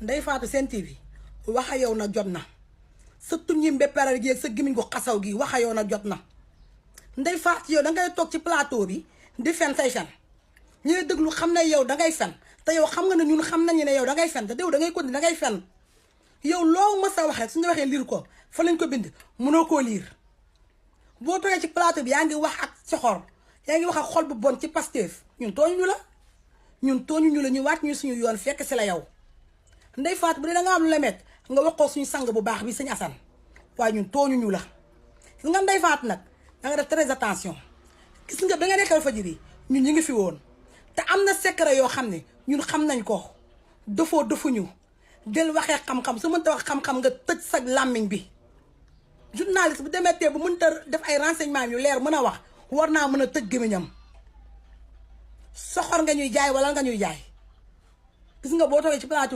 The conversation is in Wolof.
Ndeye Fatou Sen TV waxa yow na jot na sa tuñ yi mbépparal gi ak sa gémmiñ gu xasaw gi waxa yow na jot na Ndeye Fatou yow dangay toog ci plateau bi di fen say fen ñu lay déglu xam ne yow dangay fen te yow xam nga ne ñun xam nañu ne yow dangay fen te yow dangay continuer dangay fen yow loo mës a wax rek suñu waxee liir ko fa lañ ko bind mënoo koo liir boo toogee ci plateau bi yaa ngi wax ak soxor yaa ngi wax ak xol bu bon ci Pastef ñun tooñuñu la ñu waat ñu suñu yoon fekk si la yow Ndeye Fatou bu dee da nga am lu la met nga waxoo suñu sang bu baax bi sëñ Assane waaye ñun tooñuñu la gis nga Ndeye Fatou nag da nga def très attention gis nga ba nga nekkal Walfadjri ñun ñu ngi fi woon te am na secret yoo xam ne ñun xam nañ ko defuñu del waxee xam-xam su mënta wax xam-xam nga tëj sa làmmiñ bi journaliste bu demee tee bu mënta def ay renseignement yu leer mën a wax war naa mën a tëj gémmiñam soxor nga ñuy jaay wala nga ñuy jaay gis nga boo toogee ci plateau